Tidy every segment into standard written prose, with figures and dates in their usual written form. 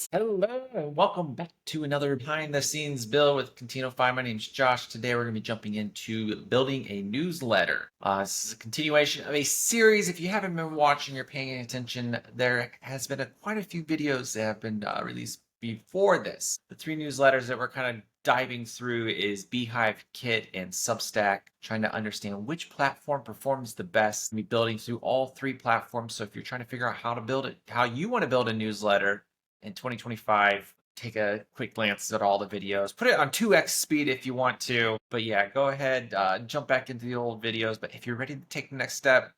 Hello, and welcome back to another behind the scenes build with Contineofy. My name's Josh. Today we're going to be jumping into building a newsletter. This is a continuation of a series. If you haven't been watching or paying attention, there has been quite a few videos that have been released before this. The three newsletters that we're kind of diving through is Beehive, Kit, and Substack, trying to understand which platform performs the best. We'll be building through all three platforms. So if you're trying to figure out how to build it, how you want to build a newsletter in 2025, take a quick glance at all the videos. Put it on 2x speed if you want to. But yeah, go ahead, jump back into the old videos. But if you're ready to take the next step,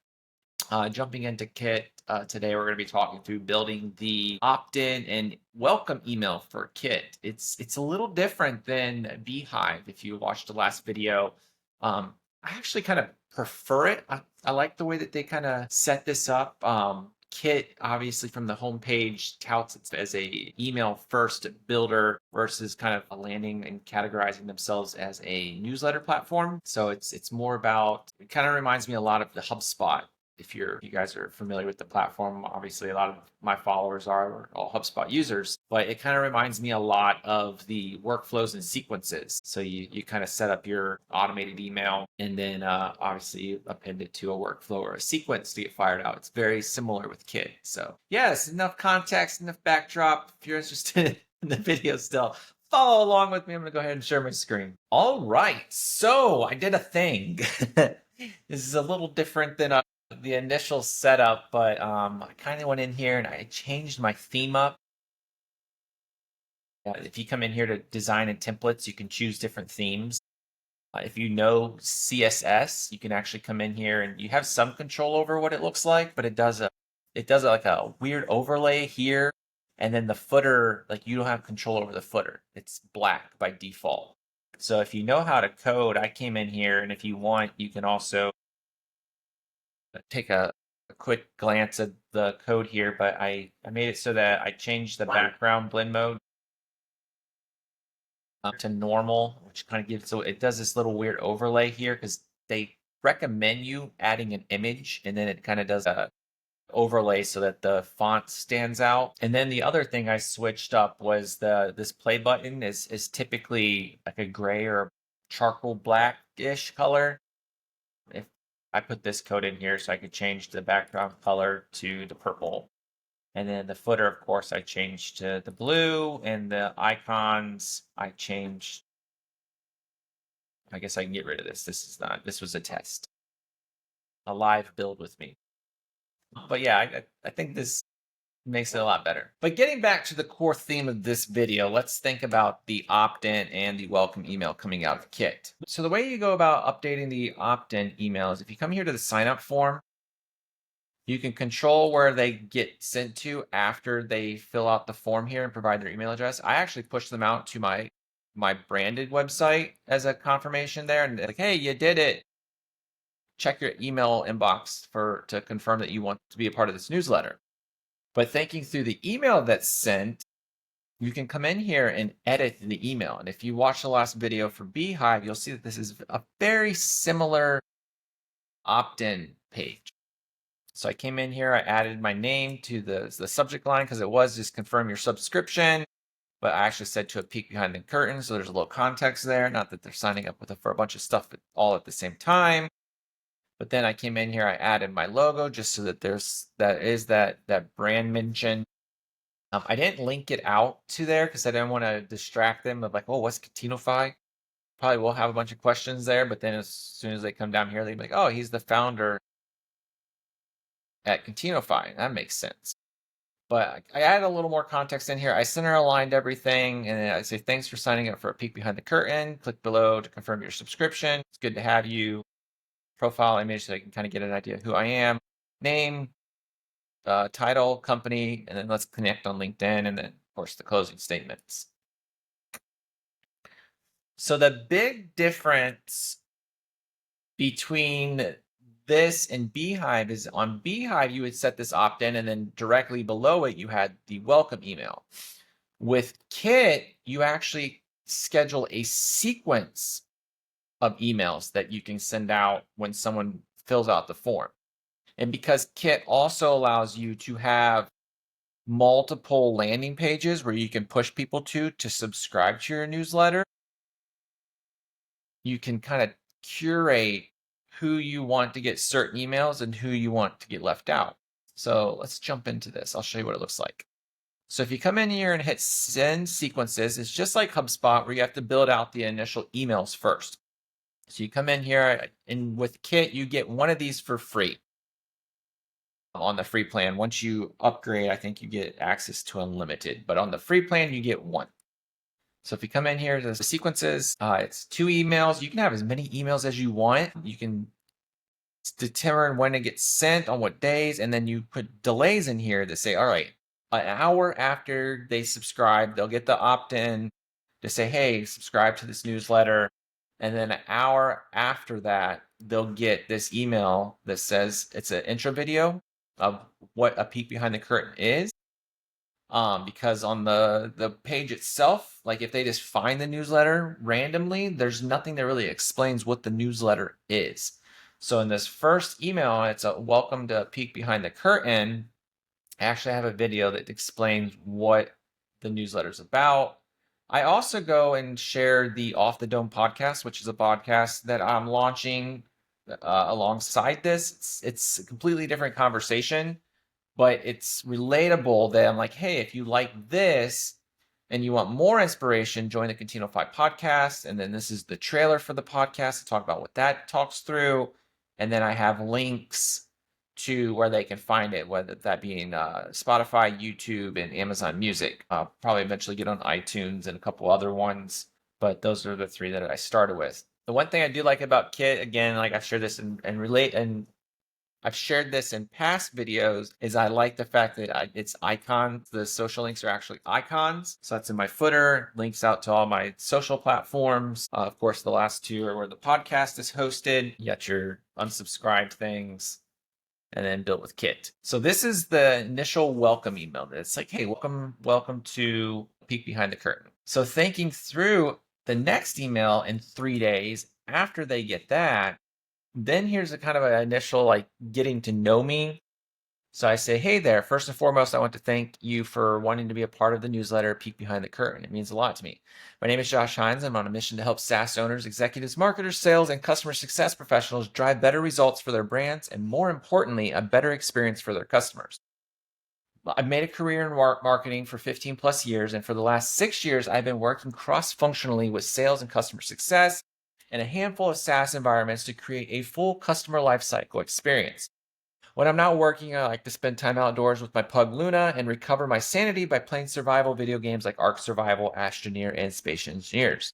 jumping into Kit, today we're going to be talking through building the opt-in and welcome email for Kit. It's a little different than Beehive. If you watched the last video, I actually kind of prefer it. I like the way that they kind of set this up. Kit, obviously from the homepage, touts it as a email first builder versus kind of a landing and categorizing themselves as a newsletter platform. So it's more about, it kind of reminds me a lot of the HubSpot. If you guys are familiar with the platform, obviously a lot of my followers are all HubSpot users, but it kind of reminds me a lot of the workflows and sequences. So you kind of set up your automated email and then obviously you append it to a workflow or a sequence to get fired out. It's very similar with Kit. So yes, enough context, enough backdrop. If you're interested in the video still, follow along with me. I'm going to go ahead and share my screen. All right. So I did a thing. This is a little different than the initial setup, but I kind of went in here and I changed my theme up. If you come in here to design and templates, you can choose different themes. If you know CSS, you can actually come in here and you have some control over what it looks like, but it does like a weird overlay here. And then the footer, like you don't have control over the footer. It's black by default. So if you know how to code, I came in here, and if you want, you can also take a quick glance at the code here, but I made it so that I changed the background blend mode to normal, which kind of gives, so it does this little weird overlay here because they recommend you adding an image, and then it kind of does a overlay so that the font stands out. And then the other thing I switched up was this play button is typically like a gray or charcoal blackish color. If I put this code in here, so I could change the background color to the purple. And then the footer, of course, I changed to the blue, and the icons I changed. I guess I can get rid of this. This was a test, a live build with me. But yeah, I think this makes it a lot better. But getting back to the core theme of this video, let's think about the opt-in and the welcome email coming out of Kit. So the way you go about updating the opt-in email is if you come here to the sign up form, you can control where they get sent to after they fill out the form here and provide their email address. I actually push them out to my branded website as a confirmation there, and like, hey, you did it. Check your email inbox to confirm that you want to be a part of this newsletter. But thinking through the email that's sent, you can come in here and edit the email. And if you watch the last video for Beehive, you'll see that this is a very similar opt-in page. So I came in here, I added my name to the subject line because it was just confirm your subscription, but I actually said to a peek behind the curtain, so there's a little context there. Not that they're signing up for a bunch of stuff all at the same time. But then I came in here, I added my logo just so that that brand mention. I didn't link it out to there because I didn't want to distract them of like, oh, what's Contineofy? Probably will have a bunch of questions there, but then as soon as they come down here, they'd be like, oh, he's the founder at Contineofy. That makes sense. But I added a little more context in here. I center aligned everything, and then I say, thanks for signing up for a peek behind the curtain. Click below to confirm your subscription. It's good to have you. Profile image so I can kind of get an idea of who I am. Name, title, company, and then let's connect on LinkedIn, and then, of course, the closing statements. So the big difference between this and Beehive is on Beehive, you would set this opt-in, and then directly below it, you had the welcome email. With Kit, you actually schedule a sequence of emails that you can send out when someone fills out the form. And because Kit also allows you to have multiple landing pages where you can push people to subscribe to your newsletter. You can kind of curate who you want to get certain emails and who you want to get left out. So let's jump into this. I'll show you what it looks like. So if you come in here and hit send sequences, it's just like HubSpot where you have to build out the initial emails first. So you come in here and with Kit, you get one of these for free on the free plan. Once you upgrade, I think you get access to unlimited, but on the free plan, you get one. So if you come in here to the sequences, it's 2 emails. You can have as many emails as you want. You can determine when it gets sent on what days, and then you put delays in here that say, all right, an hour after they subscribe, they'll get the opt-in to say, hey, subscribe to this newsletter. And then an hour after that, they'll get this email that says it's an intro video of what a peek behind the curtain is. Because on the page itself, like if they just find the newsletter randomly, there's nothing that really explains what the newsletter is. So in this first email, it's a welcome to peek behind the curtain. I actually have a video that explains what the newsletter is about. I also go and share the Off the Dome podcast, which is a podcast that I'm launching alongside this. It's a completely different conversation, but it's relatable that I'm like, hey, if you like this and you want more inspiration, join the Contineofy podcast. And then this is the trailer for the podcast to talk about what that talks through. And then I have links to where they can find it, whether that being Spotify, YouTube, and Amazon Music. Probably eventually get on iTunes and a couple other ones, but those are the 3 that I started with. The one thing I do like about Kit, again, like I've shared this and I've shared this in past videos, is I like the fact that it's icons. The social links are actually icons. So that's in my footer, links out to all my social platforms. Of course, the last 2 are where the podcast is hosted. You got your unsubscribed things, and then built with Kit. So this is the initial welcome email. It's like, hey, welcome to Peek Behind the Curtain. So thinking through the next email in 3 days after they get that, then here's a kind of an initial like getting to know me. So I say, hey there, first and foremost, I want to thank you for wanting to be a part of the newsletter, Peek Behind the Curtain. It means a lot to me. My name is Josh Hines. I'm on a mission to help SaaS owners, executives, marketers, sales, and customer success professionals drive better results for their brands and, more importantly, a better experience for their customers. I've made a career in marketing for 15 plus years, and for the last 6 years, I've been working cross-functionally with sales and customer success and a handful of SaaS environments to create a full customer lifecycle experience. When I'm not working, I like to spend time outdoors with my pug Luna and recover my sanity by playing survival video games like Ark Survival, Astroneer, and Space Engineers.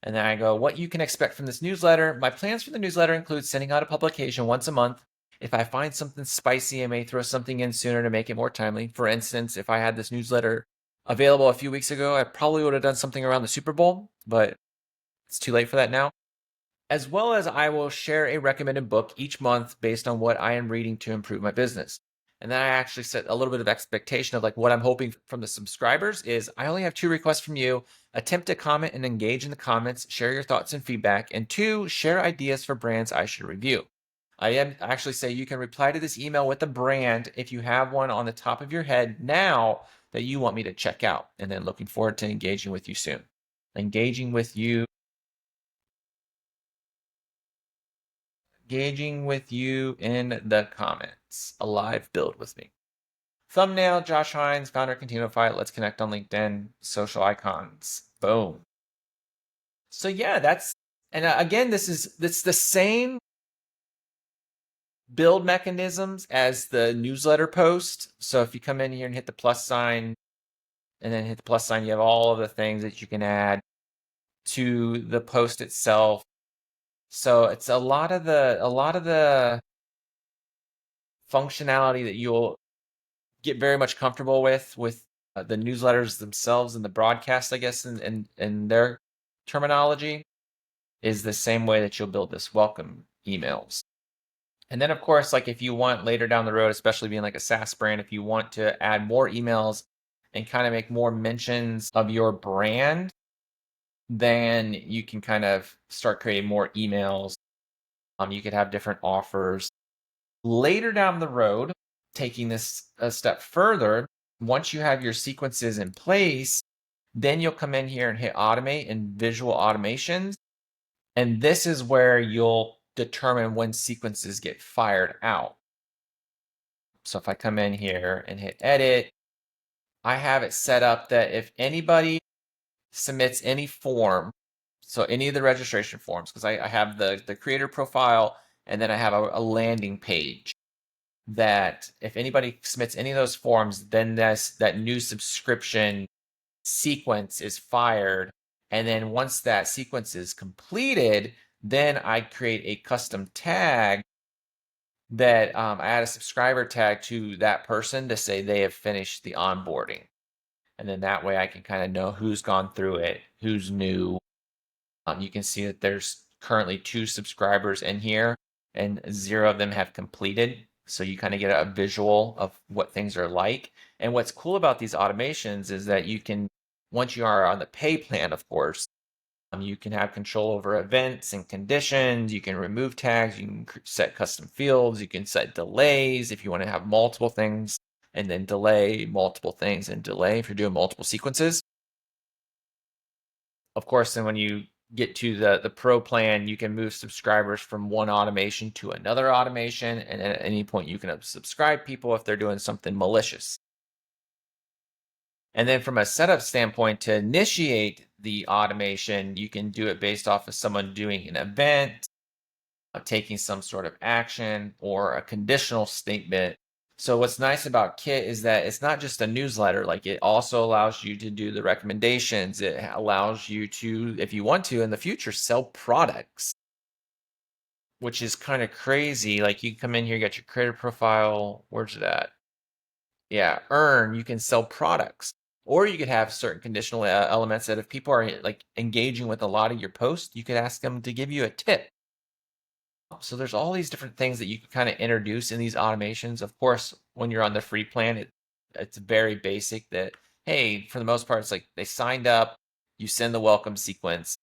And then I go, what you can expect from this newsletter. My plans for the newsletter include sending out a publication once a month. If I find something spicy, I may throw something in sooner to make it more timely. For instance, if I had this newsletter available a few weeks ago, I probably would have done something around the Super Bowl, but it's too late for that now. As well as I will share a recommended book each month based on what I am reading to improve my business. And then I actually set a little bit of expectation of like what I'm hoping from the subscribers is I only have 2 requests from you. Attempt to comment and engage in the comments, share your thoughts and feedback, and 2, share ideas for brands I should review. I actually say you can reply to this email with a brand if you have one on the top of your head now that you want me to check out. And then looking forward to engaging with you soon. Engaging with you in the comments. A live build with me. Thumbnail, Josh Hines, founder Contineofy. Let's connect on LinkedIn. Social icons. Boom. So yeah, and again, it's the same build mechanisms as the newsletter post. So if you come in here and hit the plus sign, and then hit the plus sign, you have all of the things that you can add to the post itself. So it's a lot of the functionality that you'll get very much comfortable with the newsletters themselves and the broadcast, I guess, in their terminology, is the same way that you'll build this welcome emails. And then, of course, like if you want later down the road, especially being like a SaaS brand, if you want to add more emails and kind of make more mentions of your brand, then you can kind of start creating more emails. You could have different offers. Later down the road, taking this a step further, once you have your sequences in place, then you'll come in here and hit automate and visual automations. And this is where you'll determine when sequences get fired out. So if I come in here and hit edit, I have it set up that if anybody submits any form, so any of the registration forms, because I have the creator profile and then I have a landing page, that if anybody submits any of those forms, then that new subscription sequence is fired. And then once that sequence is completed, then I create a custom tag that I add a subscriber tag to that person to say they have finished the onboarding. And then that way I can kind of know who's gone through it, who's new. You can see that there's currently 2 subscribers in here and 0 of them have completed. So you kind of get a visual of what things are like. And what's cool about these automations is that you can, once you are on the pay plan, of course, you can have control over events and conditions. You can remove tags. You can set custom fields. You can set delays if you want to have multiple things, and then delay multiple things and delay if you're doing multiple sequences. Of course, then when you get to the pro plan, you can move subscribers from one automation to another automation. And at any point, you can unsubscribe people if they're doing something malicious. And then from a setup standpoint, to initiate the automation, you can do it based off of someone doing an event, taking some sort of action, or a conditional statement. So what's nice about Kit is that it's not just a newsletter. Like, it also allows you to do the recommendations. It allows you to, if you want to in the future, sell products, which is kind of crazy. Like, you come in here, you got your creator profile. Where's it at? Yeah, earn, you can sell products. Or you could have certain conditional elements that if people are like engaging with a lot of your posts, you could ask them to give you a tip. So there's all these different things that you can kind of introduce in these automations. Of course, when you're on the free plan, it's very basic that, hey, for the most part, it's like they signed up, you send the welcome sequence,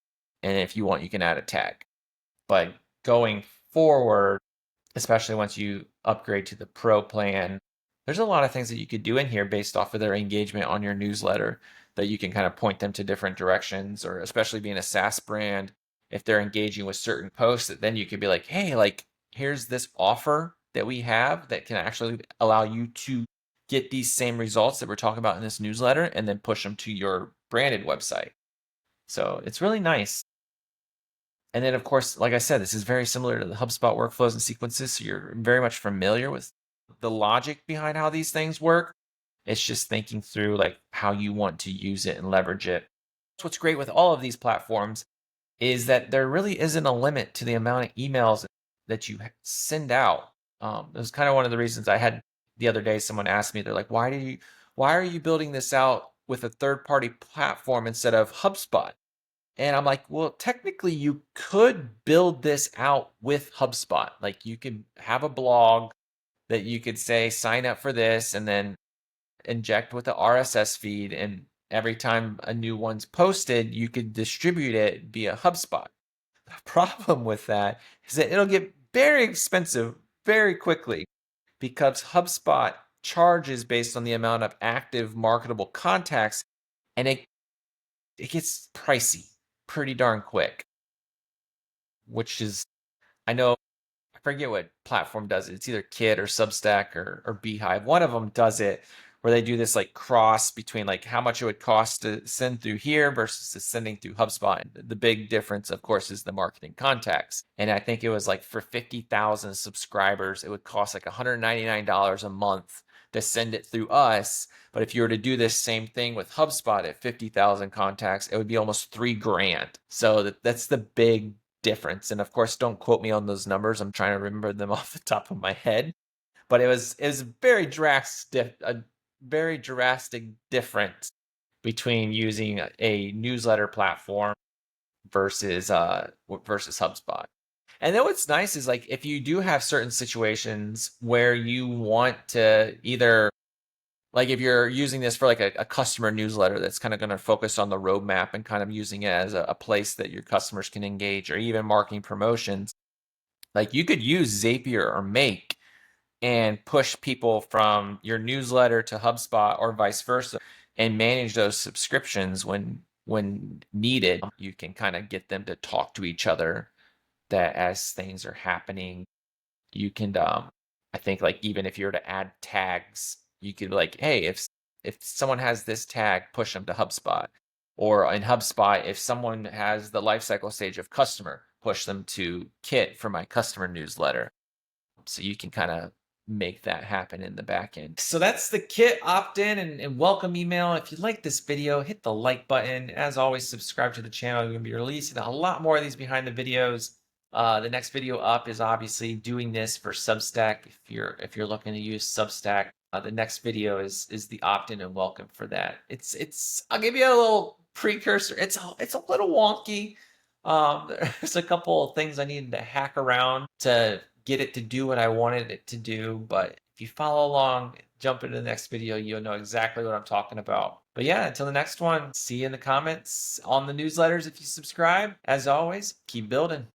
and if you want, you can add a tag. But going forward, especially once you upgrade to the pro plan, there's a lot of things that you could do in here based off of their engagement on your newsletter that you can kind of point them to different directions, or especially being a SaaS brand, if they're engaging with certain posts, that then you could be like, hey, like, here's this offer that we have that can actually allow you to get these same results that we're talking about in this newsletter and then push them to your branded website. So it's really nice. And then, of course, like I said, this is very similar to the HubSpot workflows and sequences. So you're very much familiar with the logic behind how these things work. It's just thinking through like how you want to use it and leverage it. What's great with all of these platforms is that there really isn't a limit to the amount of emails that you send out. It was kind of one of the reasons I had the other day. Someone asked me, they're like, why are you building this out with a third-party platform instead of HubSpot? And I'm like, well, technically you could build this out with HubSpot. Like, you could have a blog that you could say, sign up for this, and then inject with the RSS feed. And every time a new one's posted, you could distribute it via HubSpot. The problem with that is that it'll get very expensive very quickly, because HubSpot charges based on the amount of active marketable contacts, and it gets pricey pretty darn quick, which is, I know, I forget what platform does it. It's either Kit or Substack or Beehive. One of them does it where they do this like cross between like how much it would cost to send through here versus sending through HubSpot. And the big difference, of course, is the marketing contacts. And I think it was like for 50,000 subscribers, it would cost like $199 a month to send it through us. But if you were to do this same thing with HubSpot at 50,000 contacts, it would be almost $3,000. So that's the big difference. And of course, don't quote me on those numbers. I'm trying to remember them off the top of my head. But it was a very drastic difference between using a newsletter platform versus HubSpot. And then what's nice is, like, if you do have certain situations where you want to either, like, if you're using this for like a customer newsletter that's kind of going to focus on the roadmap and kind of using it as a place that your customers can engage, or even marketing promotions, like, you could use Zapier or Make and push people from your newsletter to HubSpot or vice versa and manage those subscriptions when needed. You can kind of get them to talk to each other that as things are happening. You can I think like even if you were to add tags, you could like, hey, if someone has this tag, push them to HubSpot. Or in HubSpot, if someone has the lifecycle stage of customer, push them to Kit for my customer newsletter. So you can kind of make that happen in the back end. So that's the Kit opt-in and welcome email. If you like this video, hit the like button. As always, subscribe to the channel. We're going to be releasing a lot more of these behind the videos. The next video up is obviously doing this for Substack. If you're looking to use Substack, the next video is the opt-in and welcome for that. It's I'll give you a little precursor. It's a little wonky. There's a couple of things I needed to hack around to get it to do what I wanted it to do. But if you follow along, jump into the next video, you'll know exactly what I'm talking about. But yeah, until the next one, see you in the comments on the newsletters if you subscribe. As always, keep building.